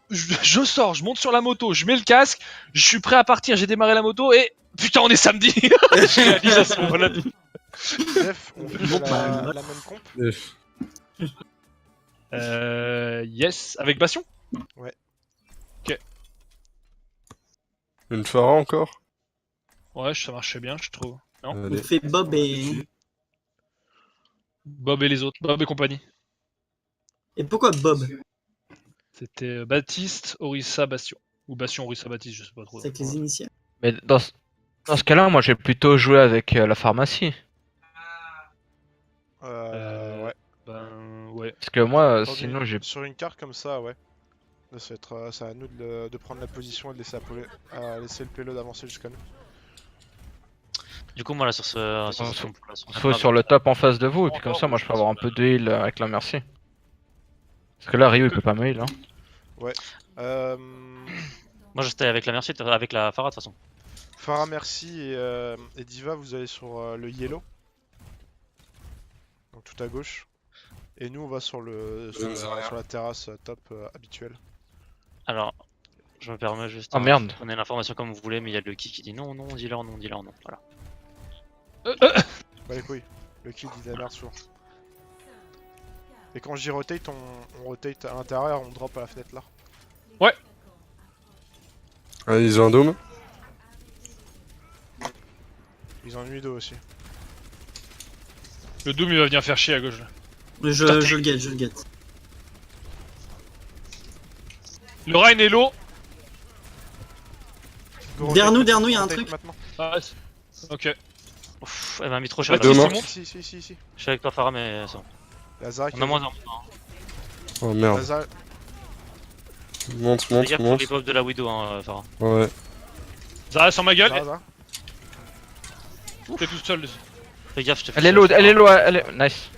je sors, je monte sur la moto, je mets le casque, je suis prêt à partir, j'ai démarré la moto et putain on est samedi. Je réalise à ce moment-là. Bref, on fait la même comp. Yes, avec Bastion. Une Phara encore. Ouais, ça marchait bien, je trouve. Non. On Allez. fait Bob et... Bob et les autres, Bob et compagnie. Et pourquoi Bob? C'était Baptiste, Orissa, Bastion. Ou Bastion, Orissa, Baptiste, je sais pas trop. C'est avec les initiales. Mais dans ce cas-là, moi j'ai plutôt joué avec la pharmacie. Ouais. Ben ouais. Parce que moi, Attendez, sinon j'ai. Sur une carte comme ça, ouais. Là, ça va être c'est à nous de prendre la position et de laisser, laisser le payload avancer jusqu'à nous. Du coup, moi là sur ce. On Sur se- ce Il faut sur le top en face de vous, et puis comme ça, moi je peux avoir un peu de heal avec la merci. Parce que là, Ryu il peut pas me heal. Hein. Moi je stay avec la merci, avec la Farah de toute façon. Farah, merci et Diva, vous allez sur le yellow. Donc tout à gauche. Et nous, on va sur la terrasse top habituelle. Alors, je me permets juste. Oh merde. Prenez l'information comme vous voulez, mais il y a le qui dit non, non, dealer, non, dealer, non. Voilà. Bah les couilles. Le kill dit de la merde souvent. Et quand je dis rotate, on rotate à l'intérieur, on drop à la fenêtre là. Allez, ils ont un dôme. Ils ont une Udo aussi. Le Doom il va venir faire chier à gauche là. Je le guette, je le guette. Le Ryan est low. Go, Derrière nous, rotate, il y a un rotate truc. Maintenant. Ah, ok. Ouf, elle m'a mis trop cher. Baptiste, là. Demain. c'est bon. Ici. Je suis avec toi, Farah, mais c'est bon. Lazare On a moins d'un. Oh merde. Lazare. Monte, Fais monte, gaffe pour monte. les pop de la Widow, hein, Farah. Ouais. Zara sur ma gueule. Lazare. T'es tout seul. Fais gaffe, je te fais. Elle est low, elle est low, elle est. Nice.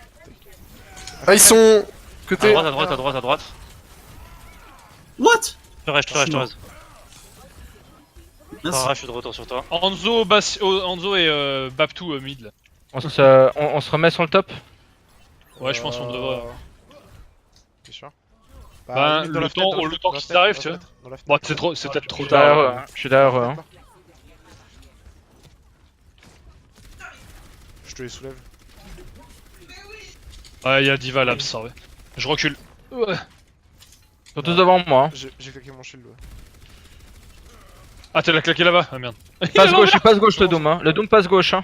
Ah, ils sont. À Côté. droite, à droite, à droite, à droite. What? Je te reste, je te reste, je te reste. Merci. Farah, je suis de retour sur toi. Anzo et Baptou mid là. On se remet sur le top. Ouais, je pense qu'on devrait. T'es sûr? Ben, limite dans le la temps- fenêtre, dans la le temps fenêtre, qu'ils arrivent, dans tu la vois. fenêtre, dans la Bon, fenêtre. c'est peut-être trop Je suis derrière eux, tard. hein. Je suis derrière eux. Hein. Je te les soulève. Ouais, y'a Diva là, ça ouais. Je recule. Ouais. Ils sont tous devant moi. Hein. J'ai claqué mon shield. Ouais. Ah, t'as la claqué là-bas. Ah merde. Passe gauche, il passe gauche le Doom. Hein. Le Doom passe gauche. Hein.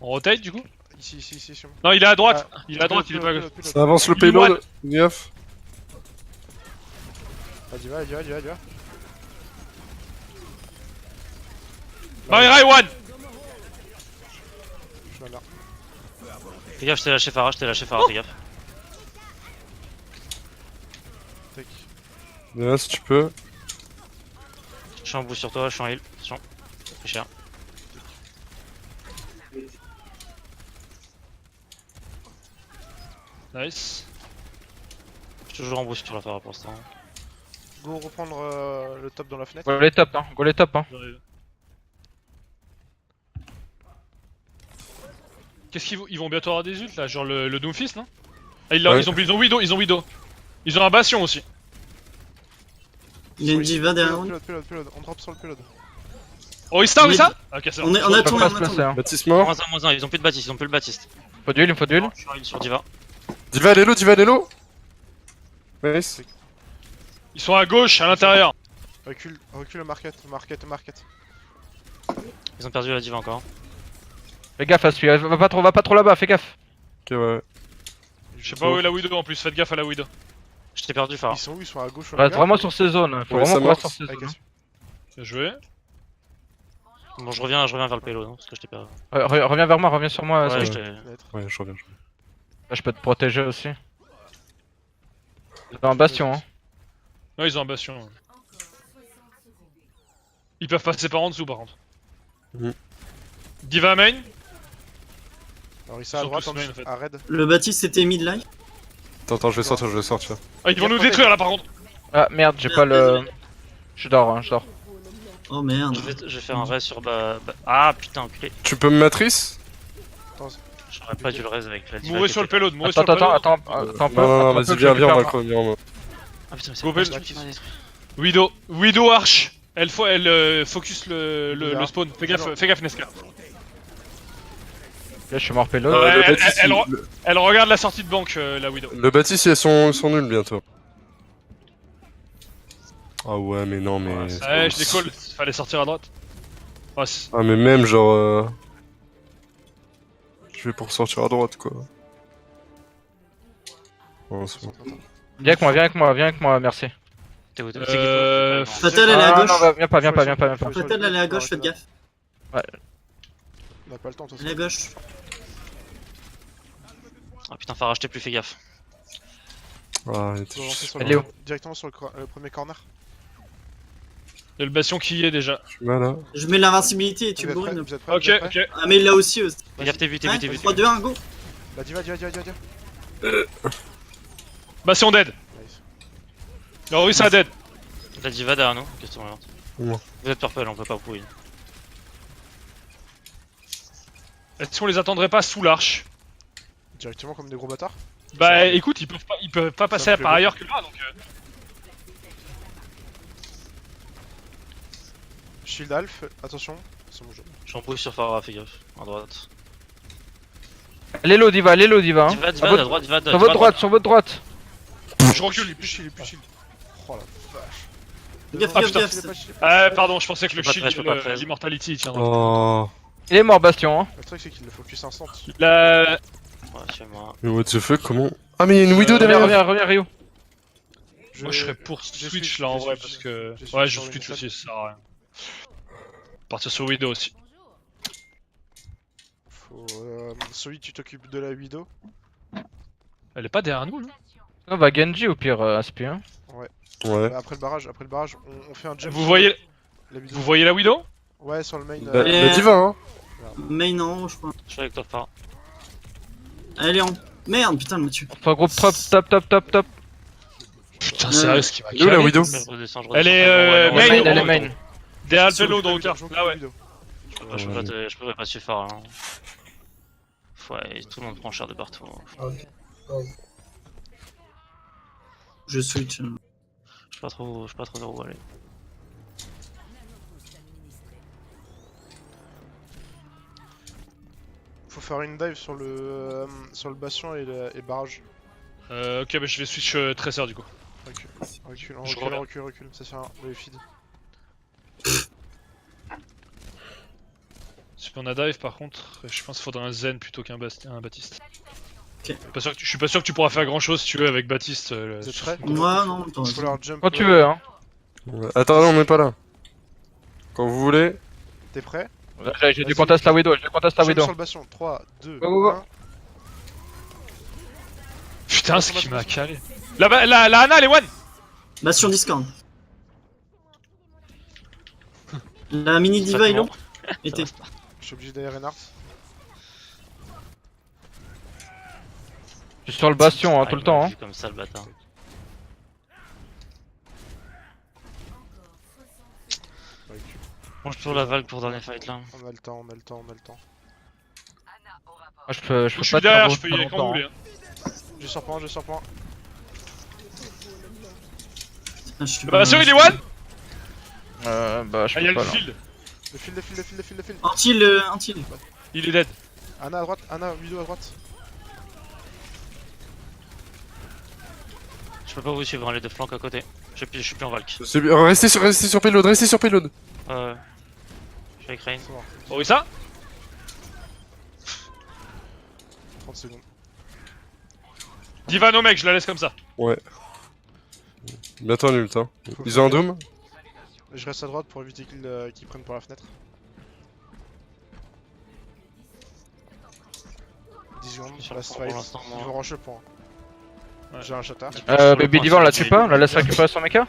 On rotate du coup. Ici, sur moi. Non, il est à droite. Il est à droite, il est pas à gauche. Ça avance le Il est payload. Gaffe. Vas-y, va. Marie one. Je suis là. Fais gaffe, je t'ai lâché Farah, fais gaffe. Tac. Là, si tu peux. Je suis en boost sur toi, je suis en heal. Attention. Ça fait cher. Nice. Je suis toujours en boost sur la Farah pour l'instant. Go reprendre le top dans la fenêtre. Go les top. Hein. Go les top. Hein. J'arrive. Qu'est-ce ils vont bientôt avoir des ults là, genre le Doomfist non? Ah, Ouais. ils ont Widow. Ils ont un Bastion aussi. Il y a une diva derrière nous. Payload. On drop sur le payload. Orissa. Ok, c'est bon. On a On peut tourné, pas on se a placer. tourné. Hein. Baptiste mort. -1, ils ont plus de Baptiste, Faut d'huile, il me faut d'huile. Je suis en heal sur Diva. Diva, elle est low. Nice. Ils sont à gauche, à l'intérieur. Recule le market. Ils ont perdu la Diva encore. Fais gaffe à celui-là. Va pas trop là-bas, fais gaffe. Ok, ouais. Je sais pas où est la Widow en plus, faites gaffe à la Widow. Je t'ai perdu Farah. Ils sont où? Ils sont à gauche ou à Reste droite? vraiment sur ces zones. Faut Ouais, vraiment ça qu'on reste sur marche. ces zones. hein. Bien joué. Bon, je reviens vers le payload, hein, parce que je t'ai perdu. Reviens vers moi, reviens sur moi. Ouais, Sky. je t'ai. Ouais, je reviens. Là, je peux te protéger aussi. Dans un bastion. Hein. Ouais, ils ont un Bastion. Ils peuvent passer par en dessous par contre. Mhm. Diva main. Alors ils sont à Ils sont droite tous en main, dessous. en fait. À red. Le Baptiste c'était mid life. Attends, je vais sortir. Ah, ils vont nous détruire là par contre. Ah merde, j'ai pas le. Je dors, hein, je dors. Oh merde. Je vais faire un raise sur Ah putain, enculé. Tu peux me matrice? J'aurais pas dû le raise avec la Diva. Mourez qui sur le était- payload, mourrez sur Attends, le payload. attends un peu. Non, attends un vas-y, peu, viens, je vais on faire va ma- crever. Ah putain, mais c'est Go pas Bell. Bastion qui m'a détruit. Widow Arch. Elle focus le spawn. Fais gaffe Nesca. Là, je suis mort pélo. Ouais, le Baptiste, elle regarde la sortie de banque, la Widow. le Baptiste, ils sont nuls bientôt. Ah ouais, mais non, mais... Ouais, je décolle. Fallait sortir à droite. Oh, Ah mais même genre... Je vais pour sortir à droite quoi. Oh, c'est bon. Viens avec moi, merci. T'es où t'es Fatal, elle est à Ah gauche. non, viens pas. Fatal, elle est à gauche, faites gaffe. On a pas le temps, de toute Elle est à gauche. Ah putain, faut racheter plus, fais gaffe. Ah, façon. Faut avancer sur Elle est où directement sur le premier corner. Y'a le bastion qui y est déjà. je suis mal là. Je mets l'invincibilité et tu Vous êtes prêts? brûles. Vous êtes prêts? Ok, Vous êtes prêts? ok. Ah, mais il l'a aussi. Fais gaffe, t'es vu. 3, 2, 1, go. Bah, diva. Bastion dead. Nice. Non, oui, ça dead. La diva derrière nous, qu'est-ce qu'on regarde? Ouais. Vous êtes purple, on peut pas pouiller. Est-ce qu'on les attendrait pas sous l'arche? Directement comme des gros bâtards. Bah écoute, ils peuvent pas passer me plaît par beaucoup. ailleurs que là, donc... Shield Alf, attention. C'est mon jeu. J'embrouille sur Farah, fais gaffe. À droite. Lélo Diva, hein. Diva, À à votre- droite, diva, Sur votre droite. Je recule. Il est plus shield. Oh la vache. Gaffe, Ah, gaffe, putain, gaffe. C'est pas shield. Pardon, je pensais que le Je peux pas shield, presse, je peux pas presse. l'immortality, il tiendrait. Oh... Il est mort, Bastion. Hein. Le truc, c'est qu'il le focus instant. La... Ouais, chez moi. Mais what the fuck, comment... Ah mais il y a une Widow derrière. Reviens, Rio. Moi je serais pour j'ai Switch switch, là en j'ai vrai switch, parce que... j'ai switch Ouais, je sur switch une aussi, ça sert à rien. Partir sur Widow aussi. Faut... Celui tu t'occupes de la Widow. Elle est pas derrière nous là? On va Genji au pire, Aspi. Hein. Ouais. Après le barrage, on fait un jump. Vous sur voyez... la Widow. Vous voyez la Widow? Ouais, sur le main. La diva hein. Main en haut, je crois. Je suis avec toi, Farah. Elle est en. Merde, putain, elle m'a tué. Enfin, groupe top. Putain, sérieux ce qui m'a Elle est où la calé. Widow? Je redescends. Elle est Ouais, main, non, Elle est ouais, main. Derrière le Sur vélo le donc. Widow, Là ouais. Widow. Je peux pas suivre Farah. Hein. Ouais, tout le monde prend cher de partout. Je switch. Je sais pas trop vers où aller. Faut faire une dive sur le bastion et barrage. Ok, bah je vais switch Tracer du coup. Recule, Je reviens. recule, ça sert à rien, le feed. Si on a dive par contre, je pense qu'il faudrait un Zen plutôt qu'un Baptiste. Ok. Je suis pas sûr que tu pourras faire grand chose si tu veux avec Baptiste. Vous êtes prêts? Moi, non, attends. Faut leur jump. Quand tu veux, hein. Ouais. Attends, non, on n'est pas là. Quand vous voulez. T'es prêt? J'ai du contest la Widow, Jump sur le bastion, 3, 2, Go. 1. Putain, ce qui m'a calé. La Ana, elle est one! Bastion Discord. La mini diva est long. Était. Je suis obligé d'aller Reinhardt. Je suis sur le Bastion hein, tout le temps. Hein. Comme ça, le bâtard. Mange toujours la vague pour dernier fight là. On a le temps. Moi, je peux Je suis pas derrière, tenir je peux y aller quand vous longtemps, voulez. hein. J'ai sur point. Ah, je suis Bah, sur il est one! Bah, je Ah, y'a peux le pas là. field. Le field. Antil. Il est dead. Ana à droite, Widow à droite. Je peux pas vous suivre, hein, les deux flancs à côté. Je suis plus en valk. Restez sur payload, Je suis avec Rain. C'est bon, Oh oui ça? 30 secondes. Diva no mec, je la laisse comme ça. Bientôt un ult hein. Ils ont un doom? Je reste à droite pour éviter qu'ils prennent par la fenêtre. 10 secondes, Sur last le fond, pour fight. l'instant, moi. Ils vont rush le point. Ouais. J'ai un shatter. Baby Diva, on la tue pas? On la laisse récupérer son mecha?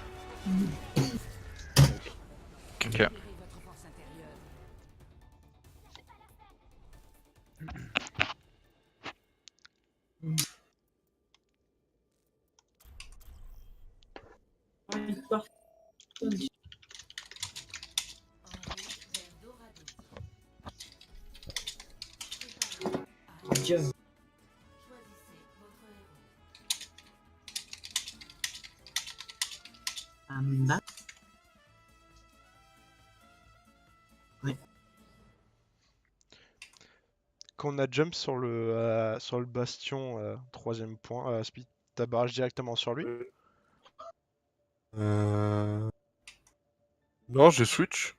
Ok. I'm back. qu'on a jump sur le bastion, troisième point, speed ta barrage directement sur lui. Non, j'ai switch.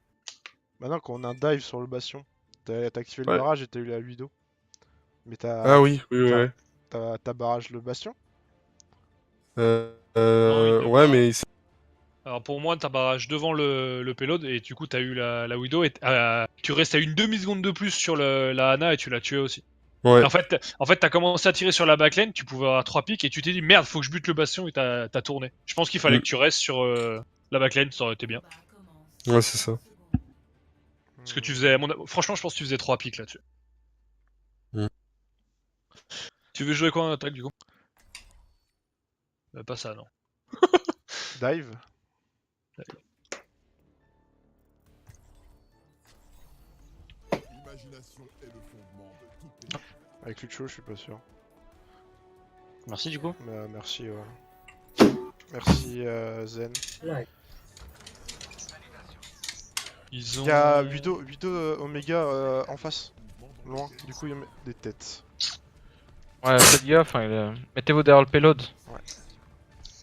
Maintenant qu'on a un dive sur le bastion, t'as activé Ouais. le barrage et t'as eu la Ludo. Mais Ah oui, oui, ouais. t'as barrage le bastion. Ouais, mais Alors pour moi, t'as barrage devant le payload et du coup t'as eu la Widow et tu restes à une demi-seconde de plus sur la Ana et tu l'as tué aussi. ouais. En fait, t'as commencé à tirer sur la backline, tu pouvais avoir 3 pics et tu t'es dit merde, faut que je bute le bastion et t'as tourné. Je pense qu'il fallait que tu restes sur la backline, ça aurait été bien. Ouais, c'est ça. Parce que tu faisais, franchement, je pense que tu faisais 3 pics là-dessus. Mm. Tu veux jouer quoi en attaque du coup? Pas ça, non. Dive. Avec Lucho, je suis pas sûr. Merci du coup. Mais, merci. Merci Zen. Ils ont. Il y a Widow Omega en face. Loin. Du coup, il y a des têtes. Ouais, faites gaffe, mettez-vous derrière le payload.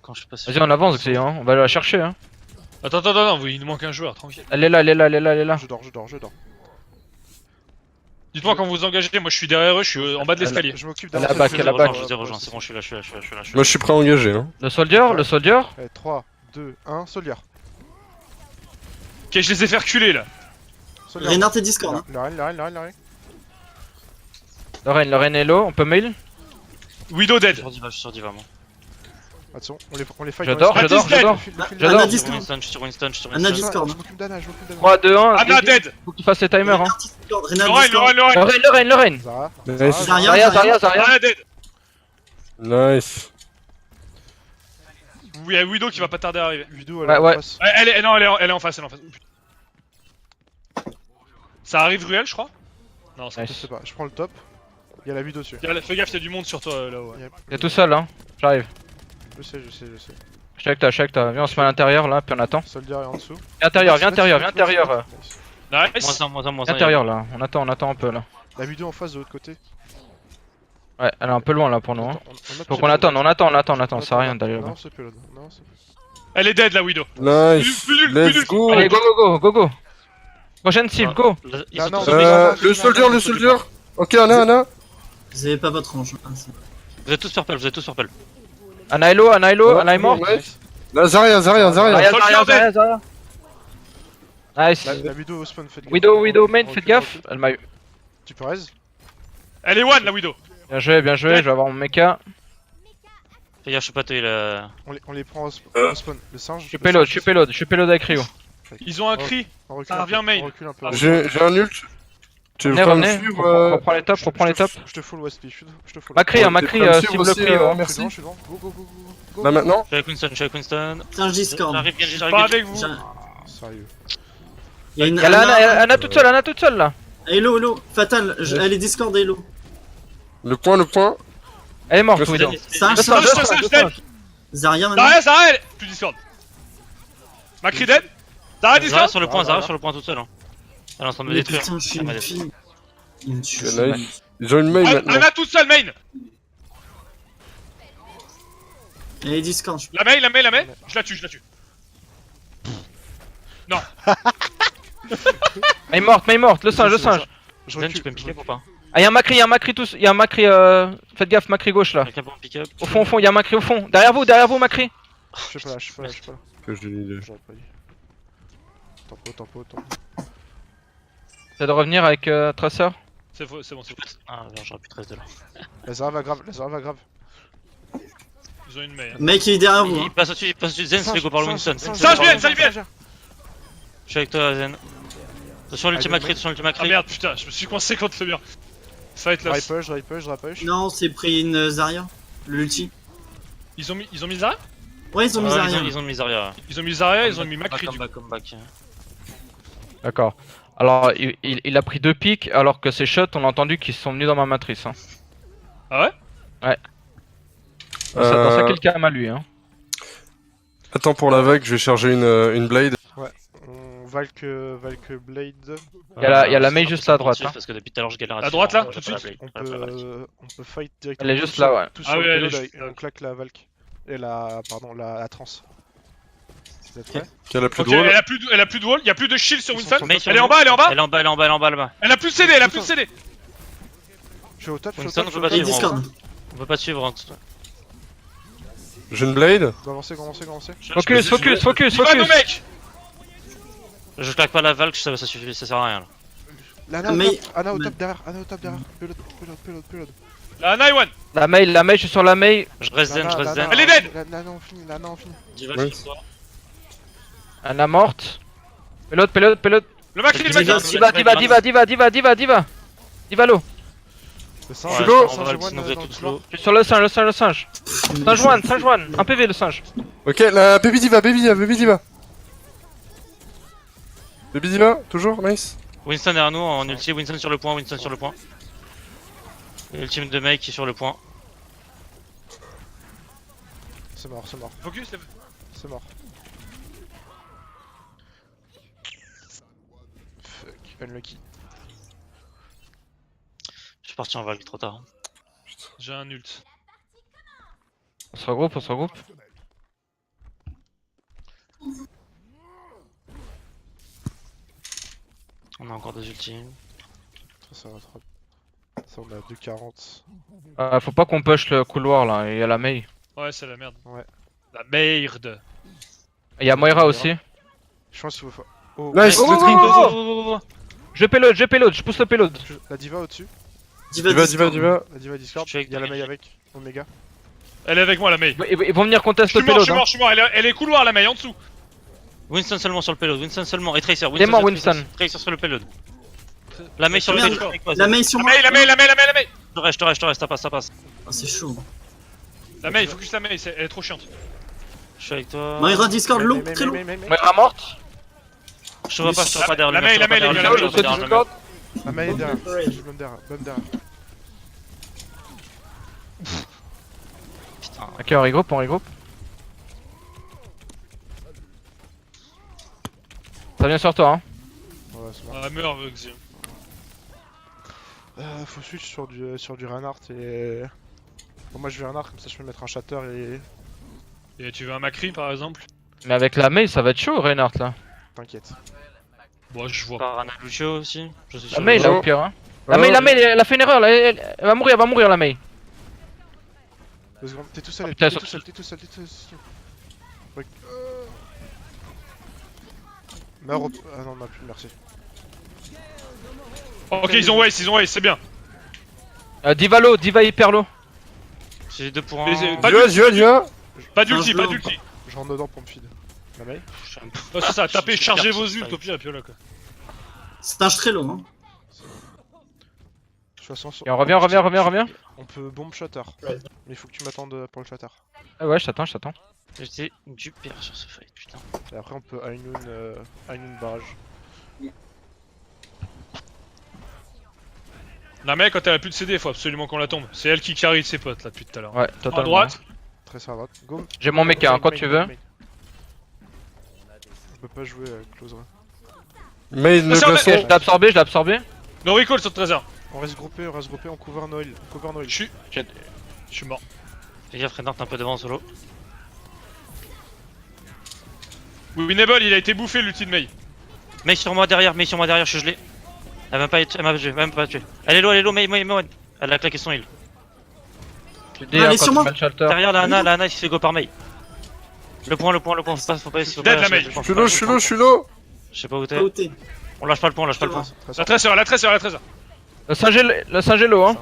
Quand je suis passé. Vas-y, on avance, Xé, hein. On va la chercher, hein. Attends, il nous manque un joueur, tranquille. Elle est là, elle est là, elle est là, elle est là. Je dors. Dites-moi quand vous engagez, moi je suis derrière eux, je suis en bas de l'escalier. Je m'occupe Elle a d'avancer back, le elle a jeu. back. Je vous ai rejoint, c'est bon, je suis là. Moi, je suis prêt à engager. Hein. Le soldier. Allez, 3, 2, 1, Soldier. Ok, je les ai fait reculer là. Soldier. Reynard et Discord. Hein. La reine. Le Reine est low, on peut mail. Widow Je dead. suis sur Diva, moi. Attention, on les fight. J'adore, dans les j'adore, stats. j'adore. Le fil- le fil- J'adore. Anna Je suis sur Discord. Winston, je suis sur Winston. Anna Discord. Je m'occupe d'Anna. 3, 2, 1. Anna dead. Faut que tu fasses les timers, hein. Reynard Discord. Reynard Lorraine. Discord. Le Reine. Zara. Nice. Zarya. Anna dead. Nice. Il y a Widow qui va pas tarder à arriver. Widow, elle Ouais, est en ouais. face. Elle est en face, Ça arrive Ruel, je crois. Non, ça. Je sais pas, je prends le top. Il y a la Widow dessus. Fais gaffe, il y a du monde sur toi là-haut. Ouais. T'es tout seul, hein. J'arrive. Je sais. Je suis avec toi. Viens, on se met à l'intérieur, là, puis on attend. Soldier est en dessous. Viens intérieur. Nice. Moins un. Intérieur, là. On attend un peu, là. La Widow en face de l'autre côté. Ouais, elle est un peu loin, là, pour nous, hein. Faut Donc on attend, ça sert à rien d'aller là-bas. Non, c'est payload. Elle est dead la Widow. Nice. Plus nul. Let's go. Allez, go. Prochaine cible, go. Ils sont non, tous non. zombies. Le soldier. Ok, Anna. Vous avez pas votre range. Ah, c'est- Vous êtes tous purple. Anna est morte. Nice. Là, Zarya. Zarya. Nice. La Widow au spawn, faites gaffe. Widow main, faites Recule, gaffe. recule. Elle m'a eu. Tu peux raise? Elle est one la Widow. Bien joué, je vais avoir mon mecha. Fais gaffe, je suis pas tué là. On les prend au spawn. Le singe. Je suis payload avec Rio. Ils ont un cri. On recule Ça un peu, revient main. on recule un peu. J'ai un ult. Tu veux pas me Revenez, suivre reprends les tops. Je te full West, je te full. Macri, Ouais, t'es prêt à me cible suivre le aussi, prix. hein. Je Merci. suis devant. Go. Là maintenant. Je suis avec Winston. Singe Discord. J'arrive, Pas j'arrive. avec vous. Sérieux. Il y a une Y'a Anna toute seule là. Hello. Fatal. Elle est Discord, Hello. Le point. Elle est morte, Je sais. Widow. Singe, Deux Singe. singes dead. Zarya maintenant. Zara, elle. Plus Discord. Macri dead. Zara Zara Discord. sur le point toute seule. Elle est en train de me Mais détruire. putain, je suis Elle m'a une détruit. fille. Il me tue. Nice. Ils ont une main maintenant. Anna toute seule main. Elle est Discord. La main. Je la tue. Main morte, le singe. Je Zen, tu peux me pick up ou pas? Ah, y'a un Macri tous. Y'a un Macri, faites gaffe, Macri gauche là. Quelqu'un pour me pick up? Au fond, y'a un Macri au fond. Derrière vous, Macri. Je suis pas là. Que j'ai une idée. J'aurais pas dit. Tempo. C'est de revenir avec Tracer. C'est bon. Ah, merde, j'aurais pu 13 de là. La Zara va grave. Ils ont une main. Mec, il est derrière vous. Il passe au-dessus. Zen, se fait go par le Winston. Singe bien. Je suis avec toi, Zen. Attention l'ultima crit, Ah merde, putain, je me suis coincé contre le mur. Ça va être là. Je rapush. Non, c'est pris une Zarya. L'ulti. Ils ont mis Zara. Ouais, ils ont mis Zarya. Ils ont mis Zarya. Ils ont mis Zarya, ils ont mis Macri. Comeback. D'accord. Alors, il a pris 2 pics alors que ses shots, on a entendu qu'ils sont venus dans ma matrice. Hein. Ah ouais? Dans sa kill cam à lui. Hein. Attends pour la vague, je vais charger une blade. On Valk Blade. Il y a la Mei juste là à droite. Hein. Parce que depuis tout à l'heure je galère À droite, là, suivre, tout de j'ai pas suite la blade. On peut fight directement. Elle est juste tous là, sur- ouais. tous Ah sur le oui, elle est payload juste avec- là. on claque la Valk. Et la. Pardon, la trans. Vous êtes prêts? Qui a la plus Ok, drôle. elle a plus de wall, il y a plus de shield sur Ils sont Winston. sur- Mais Elle est en bas, elle est en bas. Elle est en bas, elle est en bas, elle est en bas là-bas. Elle a plus de CD, elle a plus de CD. Je suis au top, je suis au Winston, top. on je suis peut au pas top. Et suivre, Discord. On peut pas te suivre. Hein. J'ai une blade. Go avancer, go avancer, go avancer. Focus, focus, focus, Va nos focus. mecs. Je claque pas la Valk, ça suffit, ça sert à rien là. L'Anna Mais- au top, Anna au top derrière, Anna au top derrière. Payload. La Naiwan. La Mei, je suis sur la Mei. Je reste zen, je reste zen. Elle est dead. L'Anna on finit, l'Anna on finit. Diva, Oui. sur toi. Anna morte. Pelote. Le max, il est Diva, max. Diva. Divalo. Le singe, Ouais, Je suis low. le singe on va one, sinon vous êtes dans le tous couloir. low. Je suis sur le singe. Singe one. Un PV le singe. Ok, la Baby Diva. Baby Diva, toujours, nice. Winston derrière nous en ulti, Winston sur le point. Et ultime de Mei qui est sur le point. C'est mort. Focus. C'est mort. Fuck, unlucky. Je suis parti en Valk trop tard. J'ai un ult. On se regroupe. On a encore des ultimes. Ça va trop. Ça, on a 2,40. Faut pas qu'on push le couloir là, il y a la Mei. Ouais, c'est la merde. Ouais. La merde. Il y a Moira aussi. Je pense qu'il faut. Oh, Nice, Oh, le oh, trick. oh, Je payload, je pousse le payload. La Diva au-dessus. Diva. La Diva Discord. Je suis avec Il y a la toi, Mei avec. Omega. Elle est avec moi, la Mei. Ils vont venir Je contest suis le mort, payload. Hein. Elle est couloir, la Mei, en dessous. Winston seulement sur le payload, Winston seulement. Et Tracer, Il est mort, sur Winston. Tracer sur le payload. La Mei sur le Merde. payload. La main sur La moi. Mei. Je reste, ça passe. Ah, c'est chaud. La Mei, focus la Mei, elle est trop chiante. Je suis avec toi. Moira Discord low, très low. Moira morte. Je te vois pas derrière le La mur. Mei, je te vois pas la Mei, derrière la le Mei, mur, je te vois pas derrière le mur. La Mei est derrière. Je suis derrière. Putain. Ok, on regroupe. Ça vient sur toi, hein. Ouais, c'est mort. Ah, meurt, Xi. Faut switch sur du Reinhardt et. Bon, moi je vais Reinhardt, comme ça je peux mettre un shatter et. Et tu veux un Macri, par exemple? Mais avec la Mei, ça va être chaud, Reinhardt là. T'inquiète. Bon, je vois. Par Ana Lucio aussi. Je suis La sûr. Mei, là, au pire, hein. La Mei, elle a fait une erreur, là. Elle va mourir, la Mei. 2 secondes, t'es tout seul, putain, t'es tout seul. Ouais. Meurs au. Ah non, on m'a plus, merci. Ok, ils ont Waze, c'est bien. Diva hyper low. J'ai 2 pour 1. Pas Diva. Pas d'ulti, pas Non, d'ulti. Je rentre dedans pour me feed. La Mei. Ouais, c'est ça, tapez, Je chargez perds vos ce ults fight. au pire, et puis voilà quoi. C'est un très low, hein. De toute façon, Et on revient. on peut bomb shatter. Mais il faut que tu m'attendes pour le shatter. Ah ouais, je t'attends. J'étais du pire sur ce fight, putain. Et après on peut Ainun barrage. La Mei, quand elle a plus de CD, faut absolument qu'on la tombe. C'est elle qui carry ses potes là depuis tout à l'heure. Ouais, À totalement. droite. Très sur la droite. Go. J'ai mon mecha, hein, quand tu veux. On peut pas jouer close run. Mais ne Attention, glaçon. Je l'ai absorbé. No recall sur le trésor. On reste groupé, on cover Noël. Je suis mort. Fais gaffe, Reinhardt un peu devant en solo. Oui, Winnable, il a été bouffé l'ulti de Mei. Mei sur moi derrière, je suis gelé. Elle m'a pas tué. Elle est low, Mei. Elle a claqué son heal. Tu dis, Allez, quand sur tu moi. mets le shelter. Derrière la Ana, il se fait go par Mei. Le point, faut pas essayer. Dead, la Mei. Je suis low. Je sais pas où t'es. Là où t'es. On lâche pas le point. Très La sur. trésor. Le singe est low, hein.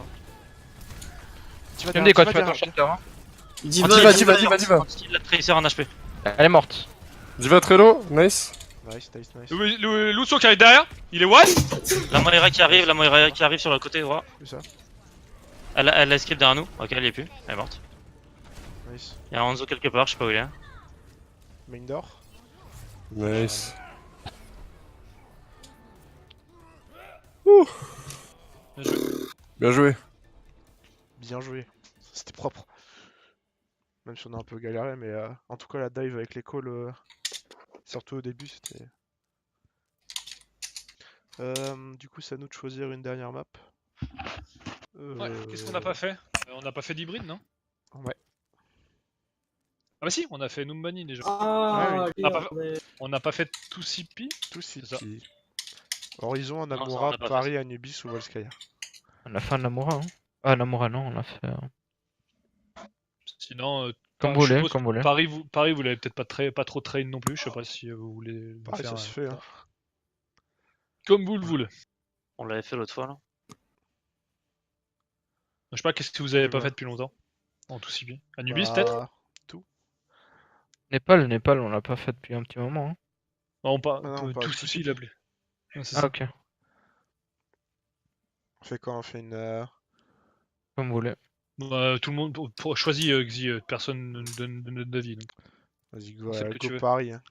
Tu vas Tu me dis quand tu fais derrière, ton shelter, hein. Diva. Diva. Il a Tracer en HP. Elle est morte. Diva très low, nice. Nice. Le Lucio qui arrive derrière, il est what? La Moira qui arrive sur le côté droit. Où ça? Elle a escape derrière nous. Ok, elle y est plus. Elle est morte. Nice. Il y a un Hanzo quelque part, je sais pas où il est. Main door. Nice. Bien joué. Bien joué. C'était propre. Même si on a un peu galéré, mais en tout cas la dive avec les calls, surtout au début, c'était Du coup, c'est à nous de choisir une dernière map. Ouais, qu'est-ce qu'on n'a pas fait On n'a pas fait d'hybride, non? Ouais. Ah bah si, on a fait Numbani déjà. Ah, Ouais, On n'a pas fait Tusipi. Tout ça. City. Horizon, ça, on Namura, n'a pas fait Paris, Anubis ou Volskaya. On a fait un Namura, hein. Ah, Namura, non, on a fait. Sinon, Comme je vous voulez, suppose comme vous voulez. Paris, vous l'avez peut-être pas trop train non plus. Je sais pas si vous voulez le Pareil, faire. ça se fait. Hein. Comme vous le voulez. On l'avait fait l'autre fois là. Je sais pas, qu'est-ce que vous avez Oui, pas bah. fait depuis longtemps en Tusipi. Anubis Bah, peut-être. Népal, on l'a pas fait depuis un petit moment. Hein. Non, Ah non, on parle de Tusipi, il a plus. Ouais, c'est Ah, ça. ok. On fait quoi? On fait une. Comme vous voulez. Tout le monde choisis Xi, personne ne donne d'avis. donc. Vas-y, C'est go, que tu veux. Paris. Hein.